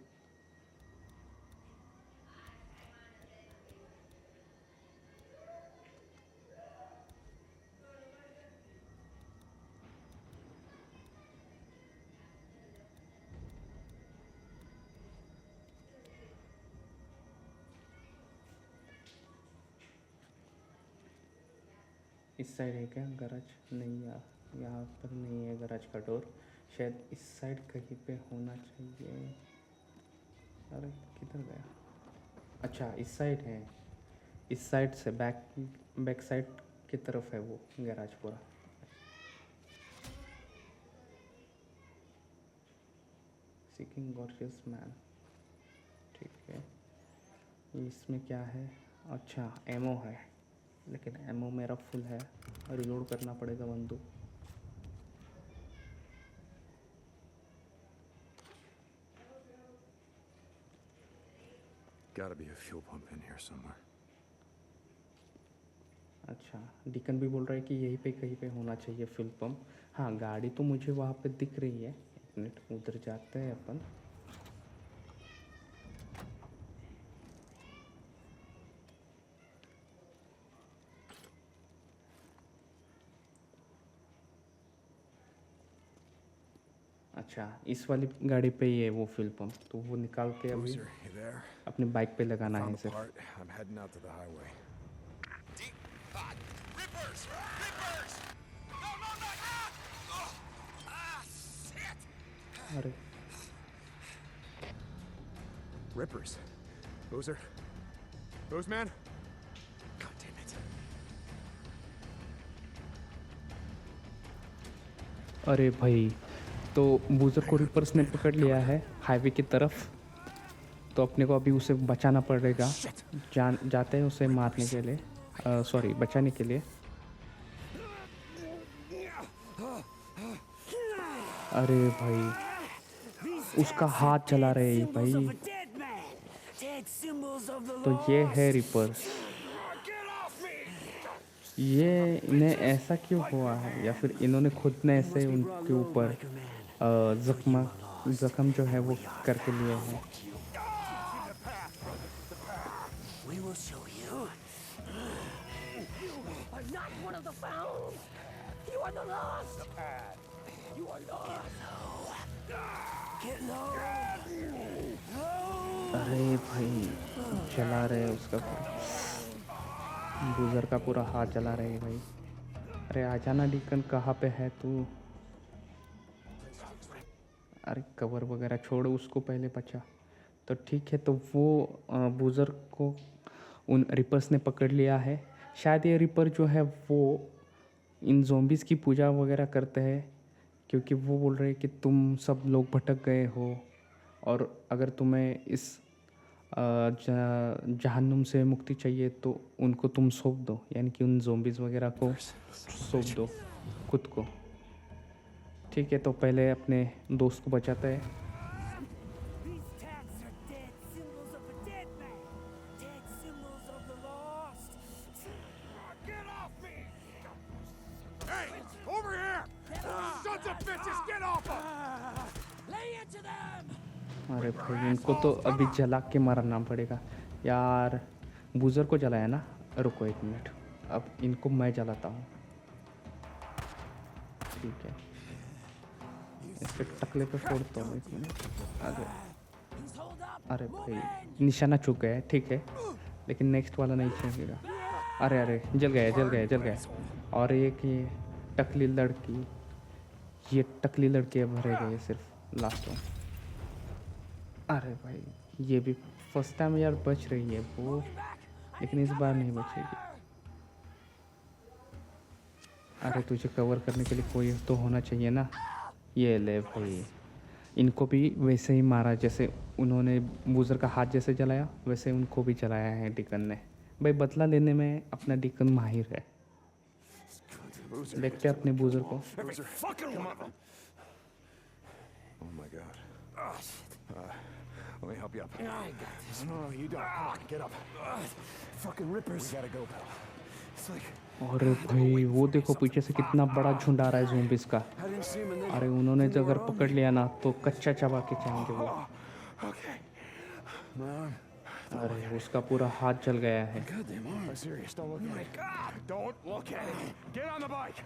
इस साइड है क्या गैराज? नहीं यार, यहाँ पर नहीं है गैराज का डोर। शायद इस साइड कहीं पे होना चाहिए। अरे किधर गया? अच्छा इस साइड है। इस साइड से बैक साइड की तरफ है वो गैराज पूरा। Seeking gorgeous man. ठीक है, इसमें क्या है? अच्छा एमओ है, लेकिन एमओ मेरा फुल है, रिलोड करना पड़ेगा बंदूक।
Gotta be a fuel pump in here somewhere.
अच्छा, डिकन भी बोल रहा है कि यहीं पे कहीं पे होना चाहिए फ्यूल पंप। हाँ, गाड़ी तो मुझे वहाँ पे दिख रही है। एक मिनट, उधर जाते हैं अपन। अच्छा, इस वाली गाड़ी पे ही है वो फ्यूल पंप, तो वो निकाल के अभी
Boozer, you there?
अपनी बाइक पे लगाना है
Found the
सिर्फ।
part. I'm heading out to the highway.
Rippers! Rippers! No, no, no! Ah! Oh! Ah, shit!
अरे
Rippers. Boozer. Boozman? God damn it.
अरे भाई, तो बूजर को रिपर्स ने पकड़ लिया है हाईवे की तरफ। तो अपने को अभी उसे बचाना पड़ेगा। जाते हैं उसे मारने के लिए, सॉरी बचाने के लिए। अरे भाई, उसका हाथ चला रहे हैं भाई। तो ये है रिपर्स। ये इन्हें ऐसा क्यों हुआ है, या फिर इन्होंने खुद ने ऐसे उनके ऊपर जख्म जो है वो करके लिए हैं।
We will show you. You are not one of the found. You are the lost. You are lost. Get low.
अरे भाई, चला रहे उसका बूजर का पूरा हाथ चला रहे भाई। अरे आजाना डीकन, कहाँ पे है तू? अरे कवर वगैरह छोड़, उसको पहले बचा। तो ठीक है, तो वो बूजर को उन रिपर्स ने पकड़ लिया है। शायद ये रिपर जो है वो इन ज़ॉम्बीज़ की पूजा वगैरह करते हैं, क्योंकि वो बोल रहे हैं कि तुम सब लोग भटक गए हो और अगर तुम्हें इस जहन्नुम से मुक्ति चाहिए तो उनको तुम सौंप दो, यानी कि उन ज़ॉम्बीज़ वगैरह को सौंप दो खुद को। ठीक है, तो पहले अपने दोस्त को बचाते हैं।
These tags are dead symbols of a dead man. Dead symbols of the lost.
Get
अरे भाई इनको तो अभी जला के मारना पड़ेगा यार। बूजर को जलाया ना, रुको 1 मिनट, अब इनको मैं जलाता हूँ। ठीक है, इसके टकले पे फोड़ता हूँ 1 मिनट। अरे भाई निशाना चूक गया है, ठीक है, लेकिन नेक्स्ट वाला नहीं चलेगा। अरे अरे जल गया जल गया जल गया। और एक ये टकली लड़की, ये टकली लड़की अब रह गई है सिर्फ लास्ट में। अरे भाई ये भी फर्स्ट टाइम यार बच रही है वो, लेकिन इस बार नहीं बचेगी। अरे तुझे कवर करने के लिए कोई तो होना चाहिए ना। ये ले भाई, इनको भी वैसे ही मारा जैसे उन्होंने बूजर का हाथ जैसे जलाया, वैसे उनको भी जलाया है डीकन ने। भाई बदला लेने में अपना डीकन माहिर है। देखते हैं अपने बूजर को।
Oh my God. Let me help you up. No, you don't. Come on, get up. Fucking rippers. We gotta go, pal. It's like
और भाई वो देखो पीछे से कितना बड़ा झुंड आ रहा है ज़ॉम्बीज़ का।
I didn't see him and then.
अरे उन्होंने तो अगर पकड़ लिया ना तो कच्चा चबा के जाएंगे वो।
Okay. No,
अरे उसका पूरा हाथ जल गया है।
goddamn arm. I'm serious. Don't look at me. God, don't look at me. Get on the bike.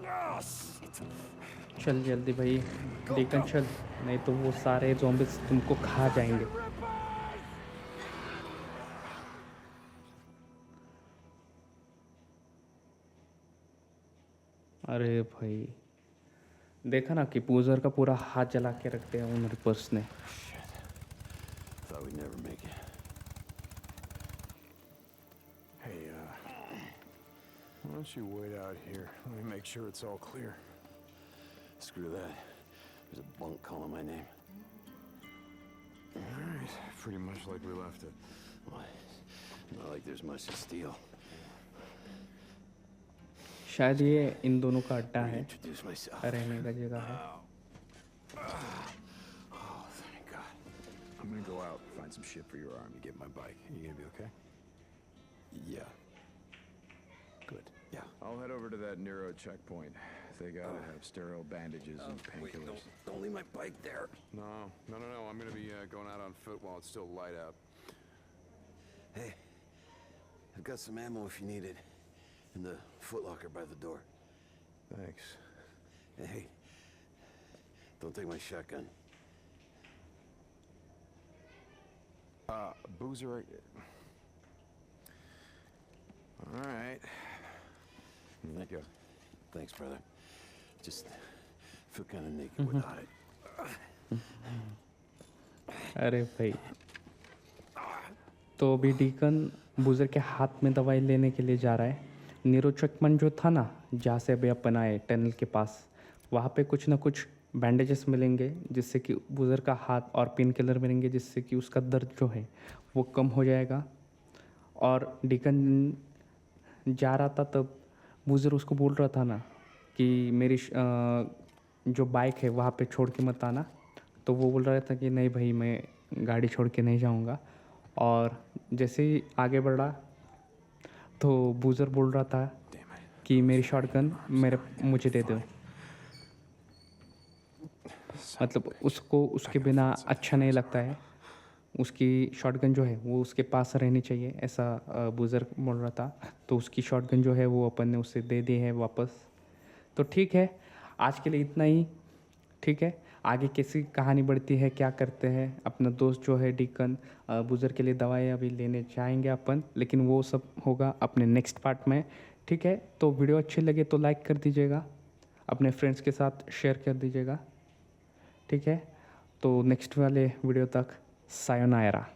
Oh, shit.
चल जल्दी भाई डीकन चल, नहीं तो वो सारे ज़ॉम्बीज़ तुमको खा जाएंगे। अरे भाई देखा ना कि बूजर का पूरा हाथ जला के रख दिया उन रिपर्स ने।
Thought we'd never make it. Hey, why don't you wait out here? Let me make sure it's all clear.
Screw that. There's a bunk calling my name.
All right, pretty much like we left it.
Why? Not like there's much to steal.
शायद ये इन दोनों का अड्डा है,
Introduce myself.
रहने का जगह है।
Oh, thank God. I'm gonna go out, find some shit for your arm. You get my bike. You gonna be okay?
Yeah. Good. Yeah.
I'll head over to that Nero checkpoint. They gotta have sterile bandages and
Wait,
painkillers.
don't leave my bike there.
No. I'm gonna be going out on foot while it's still light out.
Hey, I've got some ammo if you need it. In the footlocker by the door.
Thanks.
Hey, don't take my shotgun.
Boozer. All right. Here you go.
Thanks, brother. Just feel kind of naked without it.
अरे भाई तो अभी deacon बूजर के हाथ में दवाई लेने के लिए जा रहा है। नीरो चेकपॉइंट जो था ना, जहाँ से अभी अपन आए टनल के पास, वहाँ पे कुछ ना कुछ बैंडेजेस मिलेंगे जिससे कि बूजर का हाथ, और पेन किलर मिलेंगे जिससे कि उसका दर्द जो है वो कम हो जाएगा। और डीकन जा रहा था तब बूजर उसको बोल रहा था ना कि मेरी जो बाइक है वहाँ पे छोड़ के मत आना। तो वो बोल रहा था कि नहीं भाई मैं गाड़ी छोड़ के नहीं जाऊँगा। और जैसे ही आगे बढ़ा तो बूजर बोल रहा था कि मेरी शॉटगन मुझे दे दो। मतलब उसको उसके बिना अच्छा नहीं लगता है, उसकी शॉटगन जो है वो उसके पास रहनी चाहिए, ऐसा बूजर बोल रहा था। तो उसकी शॉटगन जो है वो अपन ने उसे दे दी है वापस। तो ठीक है, आज के लिए इतना ही। ठीक है, आगे कैसी कहानी बढ़ती है, क्या करते हैं। अपना दोस्त जो है डीकन बूजर के लिए दवाई अभी लेने जाएंगे अपन, लेकिन वो सब होगा अपने नेक्स्ट पार्ट में। ठीक है, तो वीडियो अच्छी लगे तो लाइक कर दीजिएगा, अपने फ्रेंड्स के साथ शेयर कर दीजिएगा। ठीक है, तो नेक्स्ट वाले वीडियो तक सायोनारा।